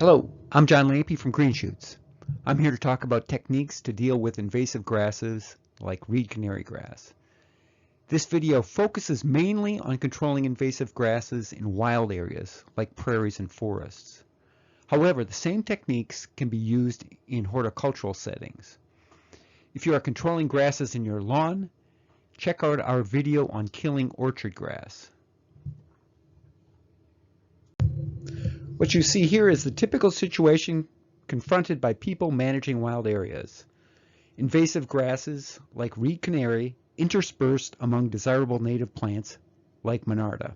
Hello, I'm John Lampy from Green Shoots. I'm here to talk about techniques to deal with invasive grasses like reed canary grass. This video focuses mainly on controlling invasive grasses in wild areas like prairies and forests. However, the same techniques can be used in horticultural settings. If you are controlling grasses in your lawn, check out our video on killing orchard grass. What you see here is the typical situation confronted by people managing wild areas. Invasive grasses like reed canary interspersed among desirable native plants like monarda.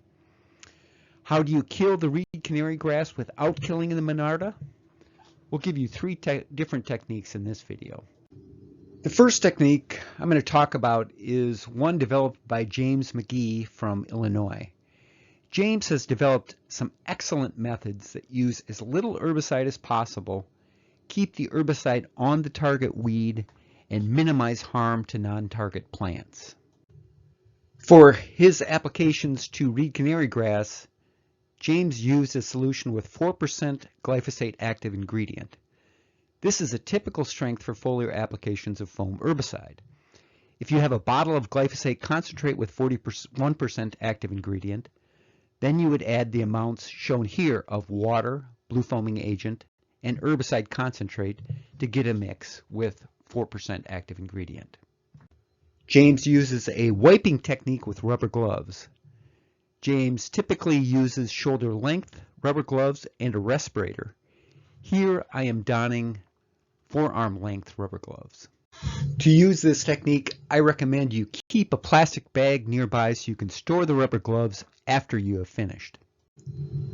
How do you kill the reed canary grass without killing the monarda? We'll give you three different techniques in this video. The first technique I'm going to talk about is one developed by James McGee from Illinois. James has developed some excellent methods that use as little herbicide as possible, keep the herbicide on the target weed, and minimize harm to non-target plants. For his applications to reed canary grass, James used a solution with 4% glyphosate active ingredient. This is a typical strength for foliar applications of foam herbicide. If you have a bottle of glyphosate concentrate with 41% active ingredient, then you would add the amounts shown here of water, blue foaming agent, and herbicide concentrate to get a mix with 4% active ingredient. James uses a wiping technique with rubber gloves. James typically uses shoulder length rubber gloves and a respirator. Here I am donning forearm length rubber gloves. To use this technique, I recommend you keep a plastic bag nearby so you can store the rubber gloves after you have finished.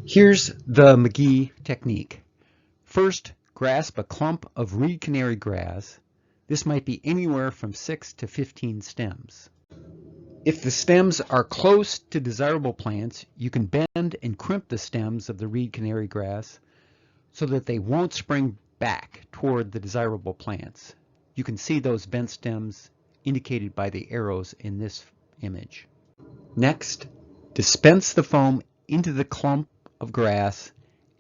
Here's the McGee technique. First, grasp a clump of reed canary grass. This might be anywhere from 6 to 15 stems. If the stems are close to desirable plants, you can bend and crimp the stems of the reed canary grass so that they won't spring back toward the desirable plants. You can see those bent stems indicated by the arrows in this image. Next, dispense the foam into the clump of grass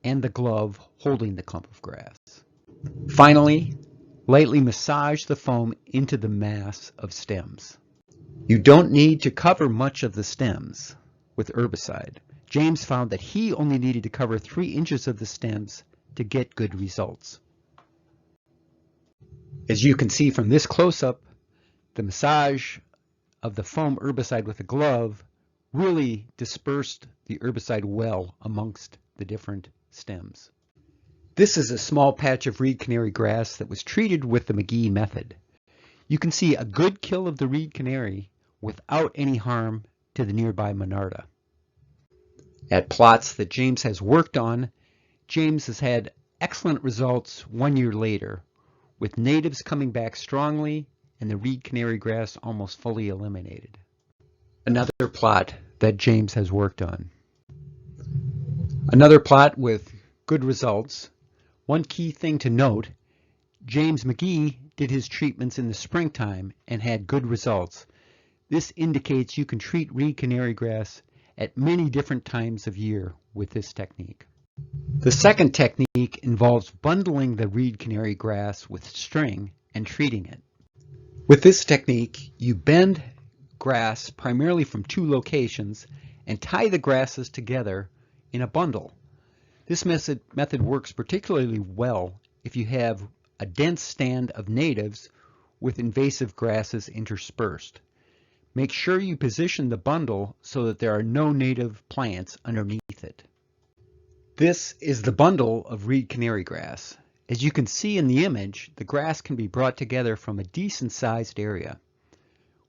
and the glove holding the clump of grass. Finally, lightly massage the foam into the mass of stems. You don't need to cover much of the stems with herbicide. James found that he only needed to cover 3 inches of the stems to get good results. As you can see from this close-up, the massage of the foam herbicide with a glove really dispersed the herbicide well amongst the different stems. This is a small patch of reed canary grass that was treated with the McGee method. You can see a good kill of the reed canary without any harm to the nearby monarda. At plots that James has worked on, James has had excellent results 1 year later, with natives coming back strongly and the reed canary grass almost fully eliminated. Another plot that James has worked on. Another plot with good results. One key thing to note, James McGee did his treatments in the springtime and had good results. This indicates you can treat reed canary grass at many different times of year with this technique. The second technique involves bundling the reed canary grass with string and treating it. With this technique, you bend grass primarily from 2 locations and tie the grasses together in a bundle. This method works particularly well if you have a dense stand of natives with invasive grasses interspersed. Make sure you position the bundle so that there are no native plants underneath it. This is the bundle of reed canary grass. As you can see in the image, the grass can be brought together from a decent sized area.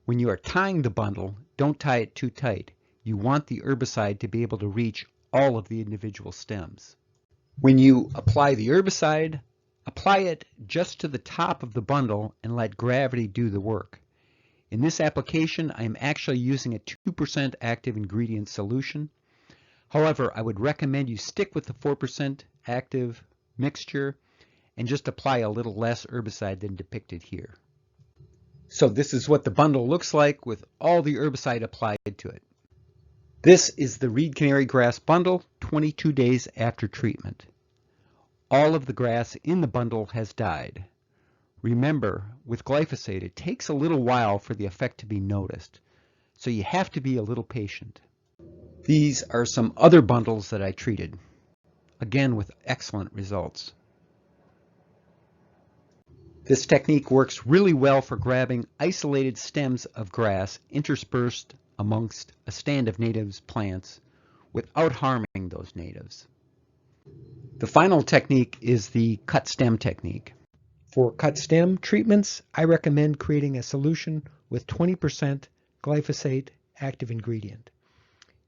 When you are tying the bundle, don't tie it too tight. You want the herbicide to be able to reach all of the individual stems. When you apply the herbicide, apply it just to the top of the bundle and let gravity do the work. In this application, I am actually using a 2% active ingredient solution. However, I would recommend you stick with the 4% active mixture and just apply a little less herbicide than depicted here. So this is what the bundle looks like with all the herbicide applied to it. This is the reed canary grass bundle 22 days after treatment. all of the grass in the bundle has died. Remember, with glyphosate, it takes a little while for the effect to be noticed, so you have to be a little patient. These are some other bundles that I treated, again with excellent results. This technique works really well for grabbing isolated stems of grass interspersed amongst a stand of native plants without harming those natives. The final technique is the cut stem technique. For cut stem treatments, I recommend creating a solution with 20% glyphosate active ingredient.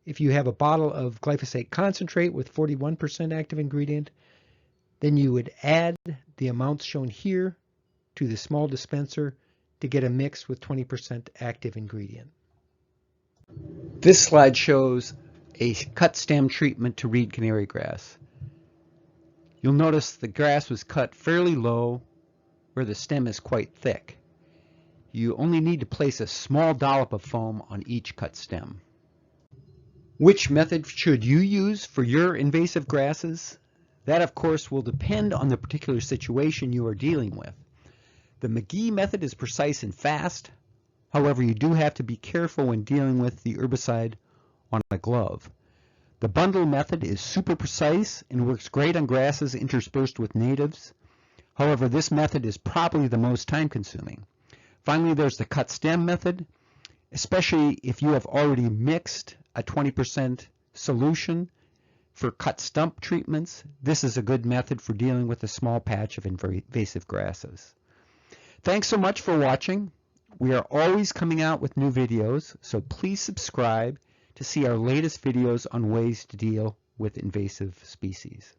If you have a bottle of glyphosate concentrate with 41% active ingredient, then you would add the amounts shown here to the small dispenser to get a mix with 20% active ingredient. This slide shows a cut stem treatment to reed canary grass. You'll notice the grass was cut fairly low where the stem is quite thick. You only need to place a small dollop of foam on each cut stem. Which method should you use for your invasive grasses? That, of course, will depend on the particular situation you are dealing with. The McGee method is precise and fast. However, you do have to be careful when dealing with the herbicide on a glove. The bundle method is super precise and works great on grasses interspersed with natives. However, this method is probably the most time-consuming. Finally, there's the cut stem method, especially if you have already mixed a 20% solution for cut stump treatments. This is a good method for dealing with a small patch of invasive grasses. Thanks so much for watching. We are always coming out with new videos, so please subscribe to see our latest videos on ways to deal with invasive species.